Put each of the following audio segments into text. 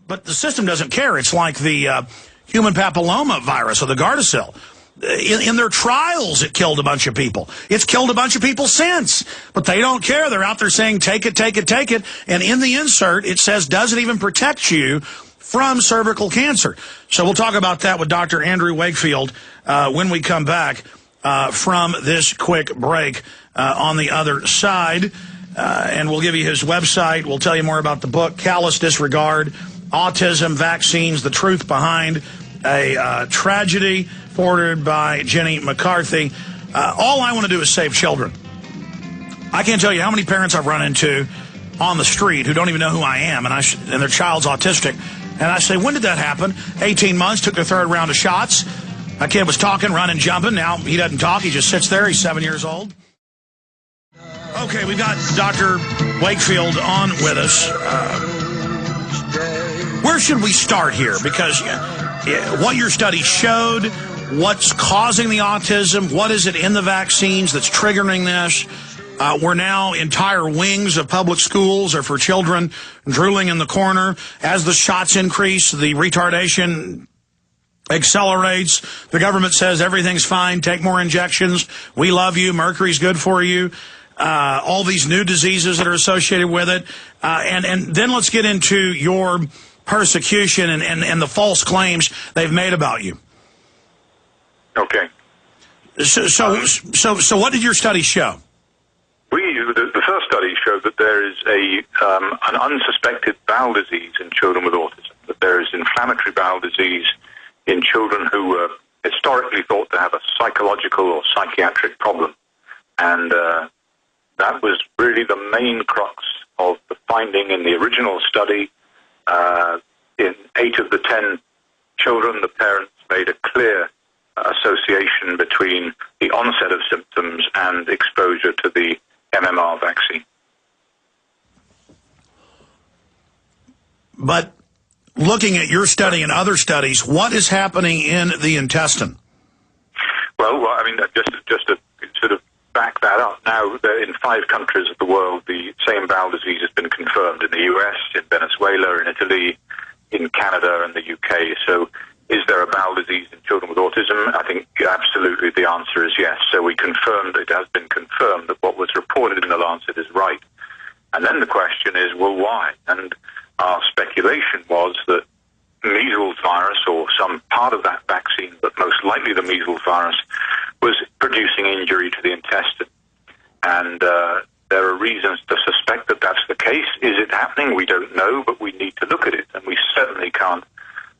But the system doesn't care. It's like the human papilloma virus or the Gardasil. In their trials, it killed a bunch of people. It's killed a bunch of people since. But they don't care. They're out there saying, take it, take it, take it. And in the insert, it says, does it even protect you from cervical cancer? So we'll talk about that with Dr. Andrew Wakefield when we come back from this quick break on the other side. And we'll give you his website. We'll tell you more about the book, Callous Disregard, Autism, Vaccines, the Truth Behind a Tragedy, forwarded by Jenny McCarthy. All I want to do is save children. I can't tell you how many parents I've run into on the street who don't even know who I am, and their child's autistic. And I say, when did that happen? 18 months, took their third round of shots. My kid was talking, running, jumping. Now he doesn't talk. He just sits there. He's 7 years old. Okay, we've got Dr. Wakefield on with us. Where should we start here? Because what your study showed, what's causing the autism, what is it in the vaccines that's triggering this? We're now entire wings of public schools are for children drooling in the corner. As the shots increase, the retardation accelerates. The government says everything's fine, take more injections, we love you, mercury's good for you. All these new diseases that are associated with it. And then let's get into your persecution and the false claims they've made about you. Okay. So what did your study show? The first study showed that there is an unsuspected bowel disease in children with autism, that there is inflammatory bowel disease in children who were historically thought to have a psychological or psychiatric problem. And that was really the main crux of the finding in the original study. In 8 of the 10 children, the parents made a clear association between the onset of symptoms and exposure to the MMR vaccine. But looking at your study and other studies, what is happening in the intestine? Well, I mean, just to sort of back that up, now in 5 countries of the world, the same bowel disease has been confirmed in the US, in Venezuela, in Italy, in Canada, and the UK. So is there a bowel disease in children with autism? I think absolutely the answer is yes. So we confirmed, it has been confirmed that what was reported in the Lancet is right. And then the question is, well, why? And our speculation was that measles virus, or some part of that vaccine, but most likely the measles virus, was producing injury to the intestine. And there are reasons to suspect that that's the case. Is it happening? We don't know, but we need to look at it. And we certainly can't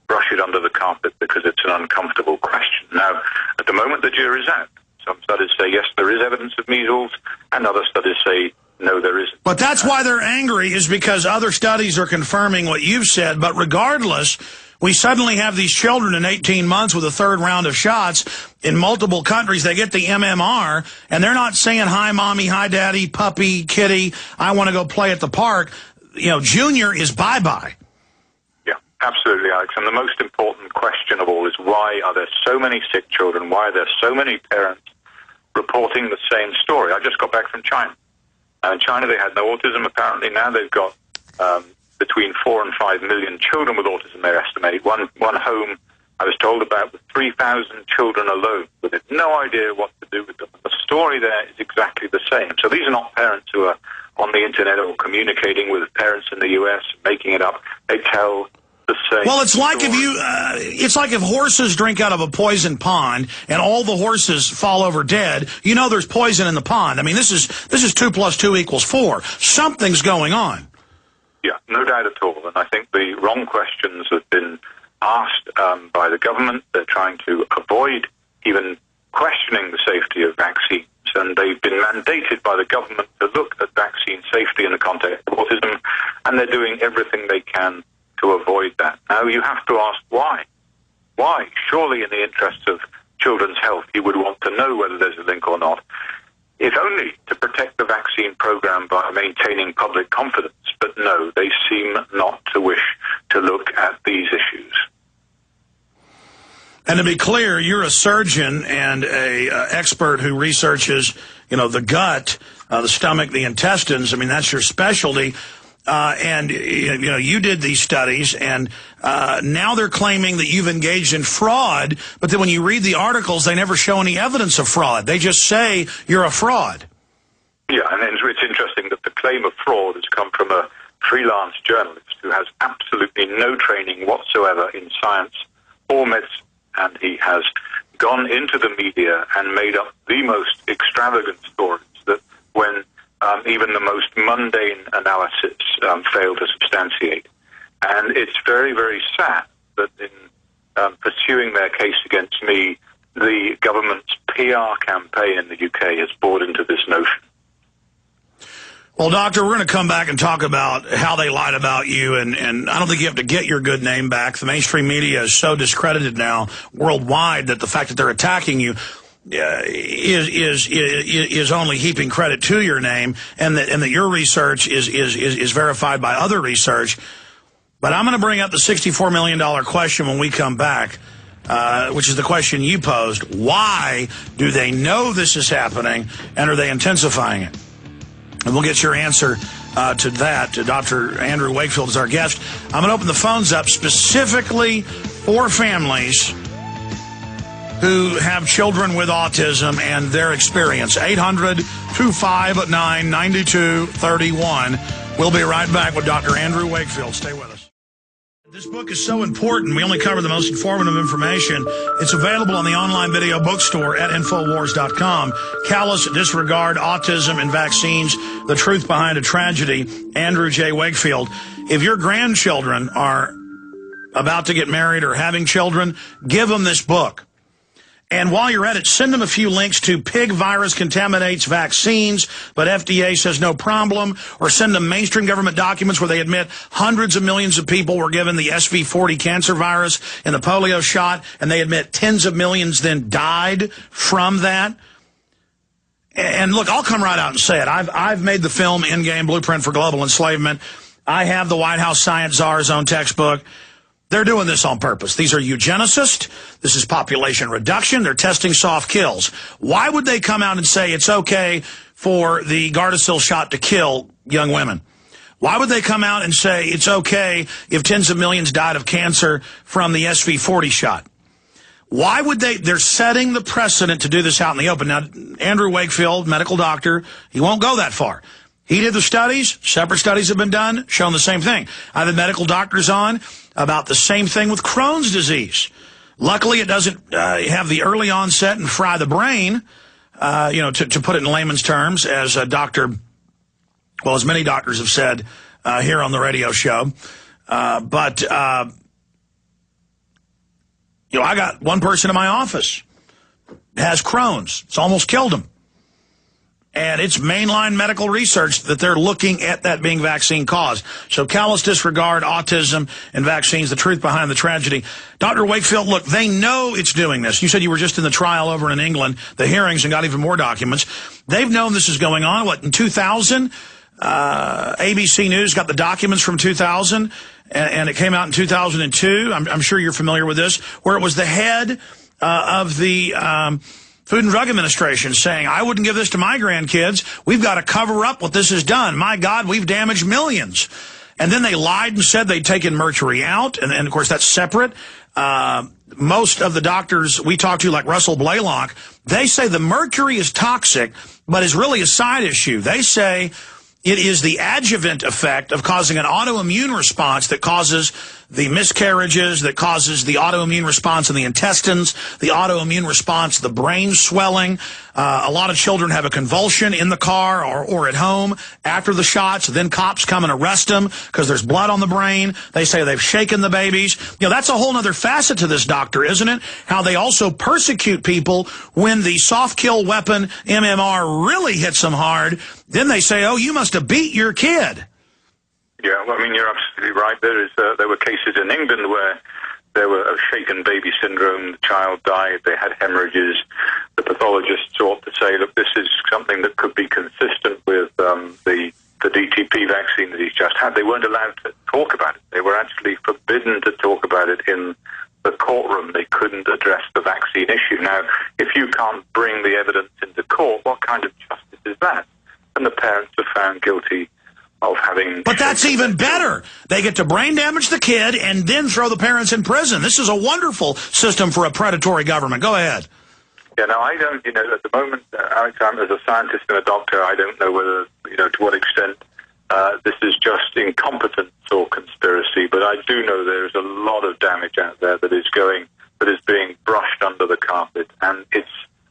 brush it under the carpet because it's an uncomfortable question. Now, at the moment, the jury's out. Some studies say, yes, there is evidence of measles, and other studies say, no, there isn't. But that's why they're angry, is because other studies are confirming what you've said. But regardless, we suddenly have these children in 18 months with a third round of shots in multiple countries. They get the MMR, and they're not saying, hi, mommy, hi, daddy, puppy, kitty, I want to go play at the park. You know, Junior is bye-bye. Yeah, absolutely, Alex. And the most important question of all is, why are there so many sick children? Why are there so many parents reporting the same story? I just got back from China. In China, they had no autism, apparently. Now they've got between 4 and 5 million children with autism, they estimate. One home, I was told, about with 3,000 children alone, with no idea what to do with them. The story there is exactly the same. So these are not parents who are on the internet or communicating with parents in the U.S., making it up. They tell the same Well, it's like story. it's like if horses drink out of a poison pond and all the horses fall over dead, you know there's poison in the pond. I mean, this is 2 + 2 = 4. Something's going on. Yeah, no doubt at all. And I think the wrong questions have been asked by the government. They're trying to avoid even questioning the safety of vaccines. And they've been mandated by the government to look at vaccine safety in the context of autism. And they're doing everything they can to avoid that. Now, you have to ask why. Why? Surely in the interests of children's health, you would want to know whether there's a link or not. If only to protect the vaccine program by maintaining public confidence. But no, they seem not to wish to look at these issues. And to be clear, you're a surgeon and a expert who researches, you know, the gut, the stomach, the intestines. I mean, that's your specialty. And you did these studies, and now they're claiming that you've engaged in fraud, but then when you read the articles, they never show any evidence of fraud. They just say you're a fraud. Yeah, and it's interesting that the claim of fraud has come from a freelance journalist who has absolutely no training whatsoever in science or medicine, and he has gone into the media and made up the most extravagant stories that when even the most mundane analysis failed to substantiate. And it's very, very sad that in pursuing their case against me, the government's PR campaign in the UK has bought into this notion. Well, Doctor, we're going to come back and talk about how they lied about you, and I don't think you have to get your good name back. The mainstream media is so discredited now worldwide that the fact that they're attacking you is only heaping credit to your name, and that your research is verified by other research. But I'm going to bring up the $64 million question when we come back, which is the question you posed. Why do they know this is happening, and are they intensifying it? And we'll get your answer to that. Dr. Andrew Wakefield is our guest. I'm going to open the phones up specifically for families who have children with autism and their experience. 800-259-9231. We'll be right back with Dr. Andrew Wakefield. Stay with us. This book is so important. We only cover the most informative information. It's available on the online video bookstore at Infowars.com. Callous Disregard, Autism and Vaccines, The Truth Behind a Tragedy. Andrew J. Wakefield. If your grandchildren are about to get married or having children, give them this book. And while you're at it, send them a few links to pig virus contaminates vaccines, but FDA says no problem, or send them mainstream government documents where they admit hundreds of millions of people were given the SV40 cancer virus and the polio shot, and they admit tens of millions then died from that. And look, I'll come right out and say it. I've made the film Endgame Blueprint for Global Enslavement. I have the White House Science Czar's own textbook. They're doing this on purpose. These are eugenicists. This is population reduction. They're testing soft kills. Why would they come out and say it's okay for the Gardasil shot to kill young women? Why would they come out and say it's okay if tens of millions died of cancer from the SV40 shot? Why would they? They're setting the precedent to do this out in the open. Now, Andrew Wakefield, medical doctor, he won't go that far. He did the studies. Separate studies have been done, showing the same thing. I've had medical doctors on about the same thing with Crohn's disease. Luckily, it doesn't have the early onset and fry the brain, to put it in layman's terms, as as many doctors have said here on the radio show. But I got one person in my office has Crohn's. It's almost killed him. And it's mainline medical research that they're looking at that being vaccine caused. So Callous Disregard, Autism, and Vaccines, The Truth Behind the Tragedy. Dr. Wakefield, look, they know it's doing this. You said you were just in the trial over in England, the hearings, and got even more documents. They've known this is going on. What, in 2000? ABC News got the documents from 2000, and it came out in 2002. I'm sure you're familiar with this, where it was the head of the Food and Drug Administration saying, I wouldn't give this to my grandkids. We've got to cover up what this has done. My God, we've damaged millions. And then they lied and said they'd taken mercury out. And of course, that's separate. Most of the doctors we talk to, like Russell Blaylock, they say the mercury is toxic, but is really a side issue. They say it is the adjuvant effect of causing an autoimmune response that causes the miscarriages, that causes the autoimmune response in the intestines, the autoimmune response, the brain swelling. A lot of children have a convulsion in the car or at home after the shots. Then cops come and arrest them because there's blood on the brain. They say they've shaken the babies. That's a whole other facet to this, doctor, isn't it? How they also persecute people when the soft kill weapon, MMR, really hits them hard. Then they say, oh, you must have beat your kid. Yeah, well, I mean, you're absolutely right. There were cases in England where there were a shaken baby syndrome. The child died. They had hemorrhages. The pathologists sought to say, look, this is something that could be consistent with the DTP vaccine that he's just had. They weren't allowed to talk about it. They were actually forbidden to talk about it in the courtroom. They couldn't address the vaccine issue. Now, if you can't bring the evidence into court, what kind of justice is that? And the parents are found guilty of having... But that's even better. They get to brain damage the kid and then throw the parents in prison. This is a wonderful system for a predatory government. Go ahead. Yeah, no, I don't, at the moment, Alexander, as a scientist and a doctor, I don't know whether, to what extent this is just incompetence or conspiracy, but I do know there's a lot of damage out there that is being brushed under the carpet, and it's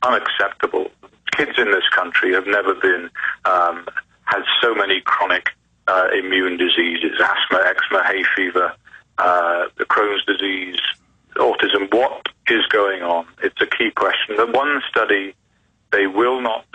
unacceptable. Kids in this country have never been, had so many chronic immune diseases, asthma, eczema, hay fever, the Crohn's disease, autism. What is going on? It's a key question. The one study they will not